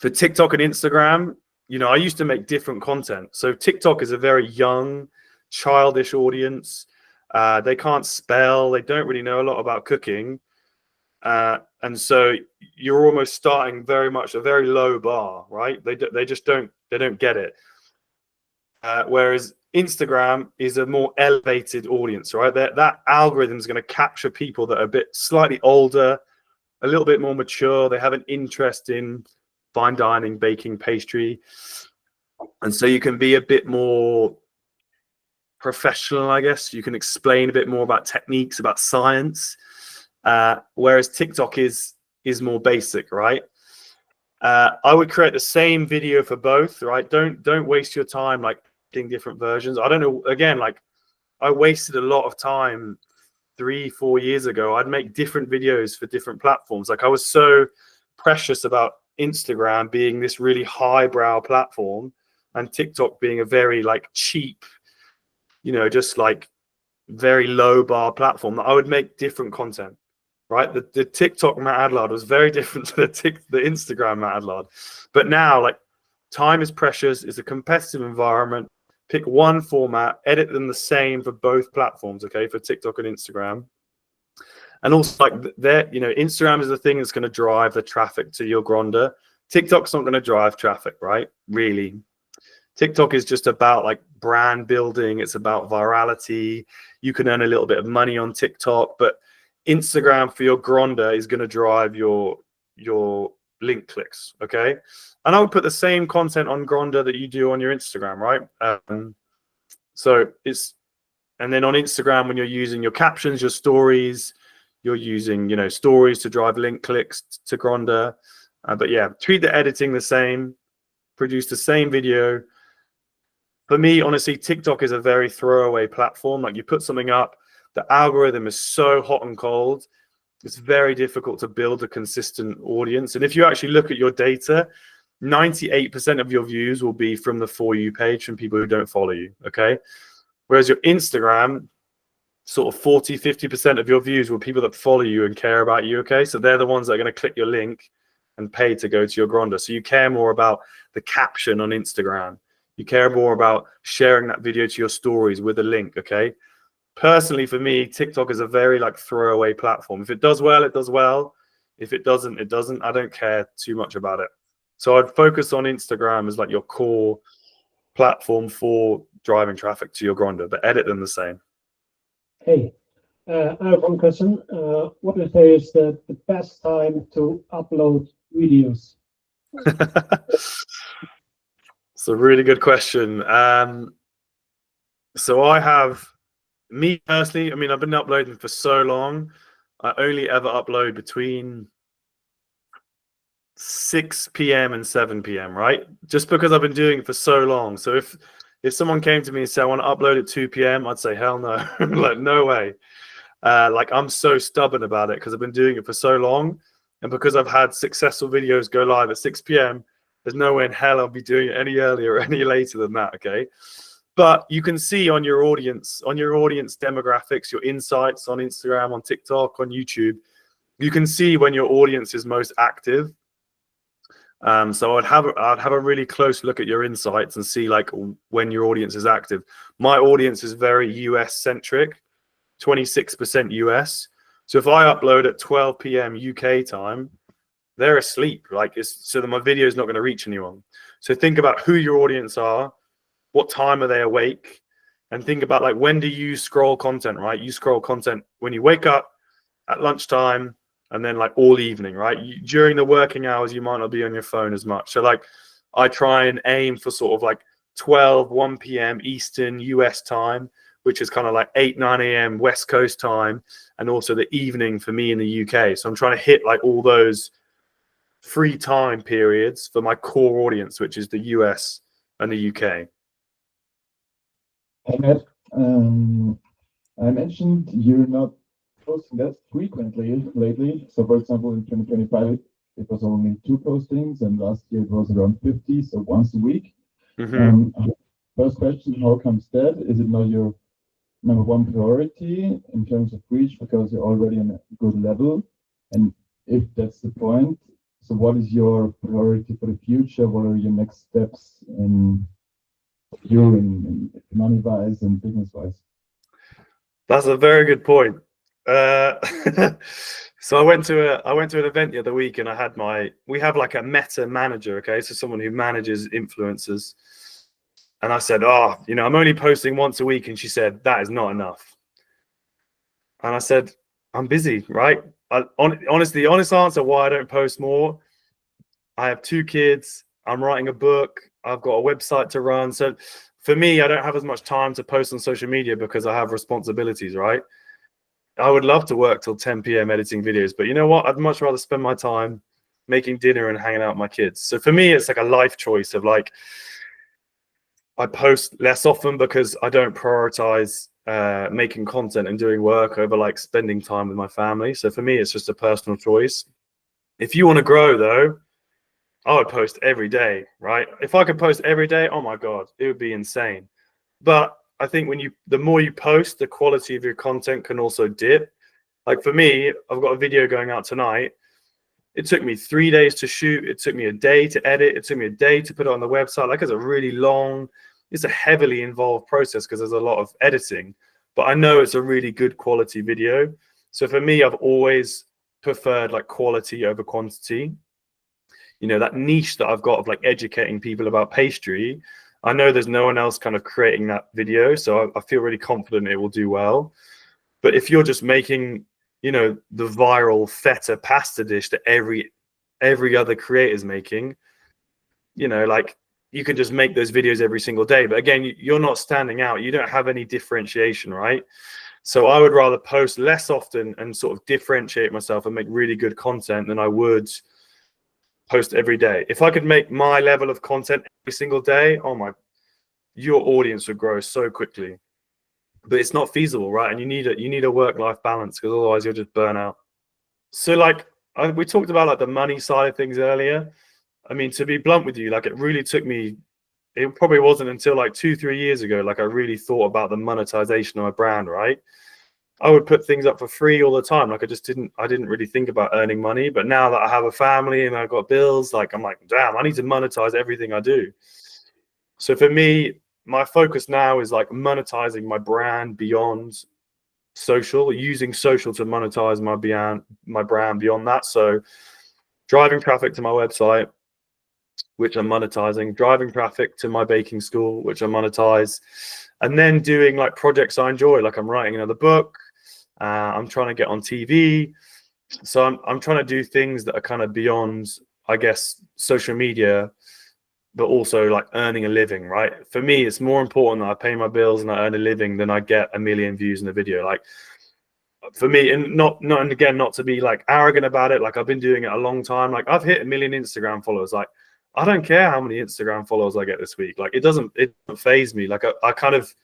For TikTok and Instagram, you know, I used to make different content. So TikTok is a very young, childish audience. They can't spell. They don't really know a lot about cooking. And so you're almost starting very much a very low bar, right? They just don't get it. Whereas Instagram is a more elevated audience, right? That algorithm is going to capture people that are a bit slightly older, a little bit more mature. They have an interest in fine dining, baking, pastry. And so you can be a bit more professional, I guess. You can explain a bit more about techniques, about science. Whereas TikTok is more basic, right? I would create the same video for both, right? Don't waste your time like doing different versions. I don't know. Again, like I wasted a lot of time 3-4 years ago. I'd make different videos for different platforms. Like I was so precious about Instagram being this really highbrow platform and TikTok being a very like cheap, you know, just like very low bar platform that I would make different content. Right, the TikTok Matt Adlard was very different to the Instagram Matt Adlard. But now, like, time is precious. It's a competitive environment. Pick one format, edit them the same for both platforms. Okay, for TikTok and Instagram. And also, like, you know, Instagram is the thing that's going to drive the traffic to your Gronda. TikTok's not going to drive traffic, right? Really, TikTok is just about like brand building. It's about virality. You can earn a little bit of money on TikTok, but Instagram for your Gronda is going to drive your link clicks, okay? And I would put the same content on Gronda that you do on your Instagram, right? So it's, and then on Instagram, when you're using your captions, your stories, you're using, you know, stories to drive link clicks to Gronda. But yeah, treat the editing the same, produce the same video. For me, honestly, TikTok is a very throwaway platform. Like you put something up, the algorithm is so hot and cold. It's very difficult to build a consistent audience. And if you actually look at your data, 98% of your views will be from the For You page from people who don't follow you, okay? Whereas your Instagram, sort of 40-50% of your views were people that follow you and care about you, okay? So they're the ones that are going to click your link and pay to go to your Gronda. So you care more about the caption on Instagram. You care more about sharing that video to your stories with a link, okay? Personally, for me, TikTok is a very like throwaway platform. If it does well, it does well. If it doesn't, it doesn't. I don't care too much about it. So I'd focus on Instagram as like your core platform for driving traffic to your Gronda, but edit them the same. Hey, I have one question. What would you say is the best time to upload videos? It's a really good question. So I have, me personally, I mean, I've been uploading for so long. I only ever upload between 6 p.m. and 7 p.m., right? Just because I've been doing it for so long. So if someone came to me and said, I want to upload at 2 p.m., I'd say, hell no. Like, no way. Like, I'm so stubborn about it because I've been doing it for so long. And because I've had successful videos go live at 6 p.m., there's no way in hell I'll be doing it any earlier or any later than that, okay? But you can see on your audience demographics, your insights on Instagram, on TikTok, on YouTube, you can see when your audience is most active. So I'd have a really close look at your insights and see like when your audience is active. My audience is very US centric, 26% US. So if I upload at 12 p.m. UK time, they're asleep. Like so that my video is not going to reach anyone. So think about who your audience are. What time are they awake? And think about like, when do you scroll content, right? You scroll content when you wake up, at lunchtime, and then like all evening, right? During the working hours, you might not be on your phone as much. So like I try and aim for sort of like 1 p.m. Eastern US time, which is kind of like 8-9 a.m. West Coast time, and also the evening for me in the UK. So I'm trying to hit like all those free time periods for my core audience, which is the US and the UK. Hey Matt, I mentioned you're not posting that frequently lately. So for example, in 2025, it was only 2 postings, and last year it was around 50, so once a week. First question, how comes that? Is it not your number one priority in terms of reach because you're already on a good level? And if that's the point, So what is your priority for the future? What are your next steps in you in money-wise and business-wise? That's a very good point. Uh, so I went to an event the other week, and we have like a meta manager, okay, so someone who manages influencers. And I said, oh, I'm only posting once a week, and she said that is not enough. And I said, I'm busy, right? Honestly, the honest answer why I don't post more, I have 2 kids, I'm writing a book, I've got a website to run. So for me, I don't have as much time to post on social media because I have responsibilities, right? I would love to work till 10 p.m. editing videos, but you know what? I'd much rather spend my time making dinner and hanging out with my kids. So for me, it's like a life choice of like, I post less often because I don't prioritize making content and doing work over like spending time with my family. So for me, it's just a personal choice. If you want to grow though, I would post every day, right? If I could post every day, oh my God, it would be insane. But I think the more you post, the quality of your content can also dip. Like for me, I've got a video going out tonight. It took me 3 days to shoot. It took me a day to edit. It took me a day to put it on the website. Like it's a heavily involved process because there's a lot of editing, but I know it's a really good quality video. So for me, I've always preferred like quality over quantity. That niche that I've got of like educating people about pastry, I know there's no one else kind of creating that video. So I feel really confident it will do well. But if you're just making, the viral feta pasta dish that every other creator is making, like you can just make those videos every single day. But again, you're not standing out. You don't have any differentiation, right? So I would rather post less often and sort of differentiate myself and make really good content than I would post every day. If I could make my level of content every single day, your audience would grow so quickly. But it's not feasible, right? And you need a work-life balance because otherwise you'll just burn out. So like we talked about like the money side of things earlier. I mean, to be blunt with you, like it really took me, it probably wasn't until like 2-3 years ago, like I really thought about the monetization of my brand, right? I would put things up for free all the time. Like I didn't really think about earning money. But now that I have a family and I've got bills, like I'm like, damn, I need to monetize everything I do. So for me, my focus now is like monetizing my brand beyond social, using social to monetize my brand beyond that. So driving traffic to my website, which I'm monetizing, driving traffic to my baking school, which I monetize, and then doing like projects I enjoy. Like I'm writing another book. I'm trying to get on TV. So I'm trying to do things that are kind of beyond, I guess, social media, but also like earning a living, right? For me, it's more important that I pay my bills and I earn a living than I get 1 million views in a video. Like for me, and not to be like arrogant about it. Like I've been doing it a long time. Like I've hit 1 million Instagram followers. Like I don't care how many Instagram followers I get this week. Like it doesn't faze me. Like I kind of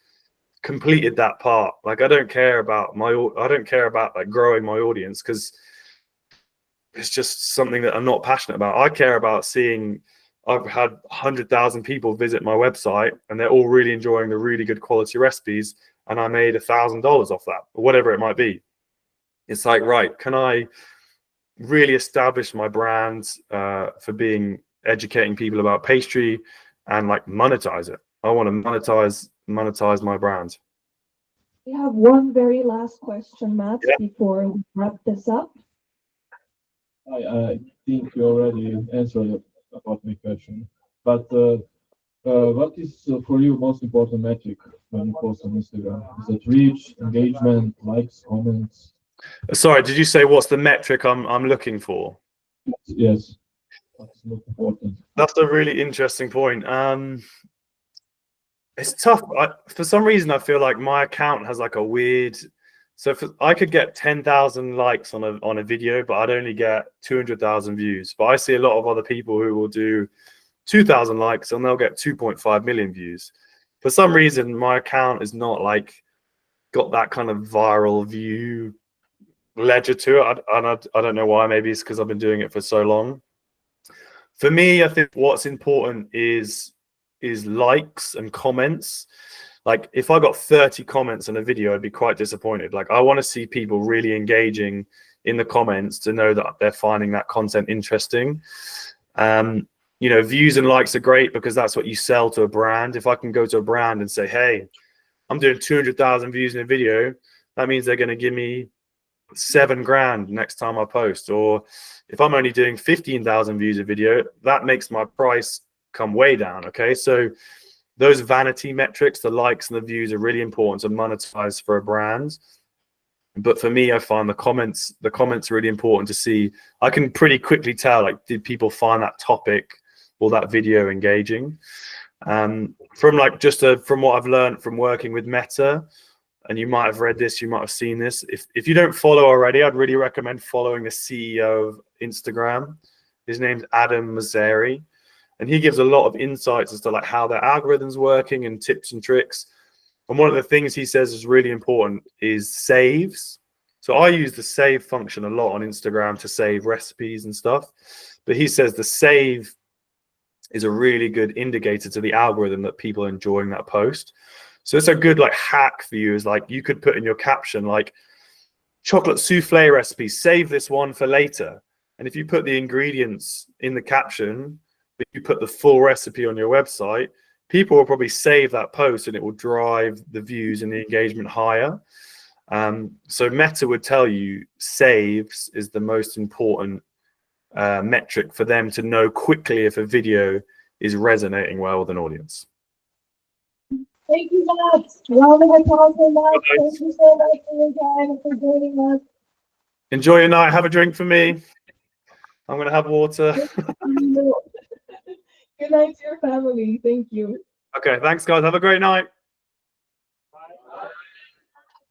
completed that part. Like I don't care about like growing my audience because it's just something that I'm not passionate about. I care about seeing I've had 100,000 people visit my website and they're all really enjoying the really good quality recipes, and I made $1,000 off that, or whatever it might be. It's like, right, can I really establish my brand for being educating people about pastry and like monetize it? I want to monetize my brand. We have one very last question, Matt, Yeah. before we wrap this up. I think you already answered about my question, but what is for you most important metric when you post on Instagram? Is it reach, engagement, likes, comments? Sorry, did you say what's the metric I'm looking for? Yes, that's most important. That's a really interesting point. It's tough. For some reason, I feel like my account has like a weird. So I could get 10,000 likes on a video, but I'd only get 200,000 views. But I see a lot of other people who will do 2,000 likes and they'll get 2.5 million views. For some reason, my account is not like got that kind of viral view ledger to it. I don't know why. Maybe it's because I've been doing it for so long. For me, I think what's important is likes and comments. Like if I got 30 comments on a video, I'd be quite disappointed. Like I want to see people really engaging in the comments to know that they're finding that content interesting. You know, views and likes are great because that's what you sell to a brand. If I can go to a brand and say, hey, I'm doing 200,000 views in a video, that means they're going to give me $7,000 next time I post. Or if I'm only doing 15,000 views a video, that makes my price come way down. Okay, so those vanity metrics, the likes and the views, are really important to monetize for a brand. But for me, I find the comments really important to see. I can pretty quickly tell, like, did people find that topic or that video engaging? From what I've learned from working with Meta, and you might have read this, you might have seen this. If you don't follow already, I'd really recommend following the CEO of Instagram. His name's Adam Mosseri, and he gives a lot of insights as to like how their algorithm's working and tips and tricks. And one of the things he says is really important is saves. So I use the save function a lot on Instagram to save recipes and stuff. But he says the save is a really good indicator to the algorithm that people are enjoying that post. So it's a good like hack for you, is like you could put in your caption like chocolate souffle recipe, save this one for later. And if you put the ingredients in the caption, but you put the full recipe on your website, people will probably save that post and it will drive the views and the engagement higher. So Meta would tell you saves is the most important metric for them to know quickly if a video is resonating well with an audience. Thank you, Matt. Well, we have talked so much. Thank you so much for your time and for joining us. Enjoy your night. Have a drink for me. I'm going to have water. Good night to your family. Thank you. Okay, thanks, guys. Have a great night.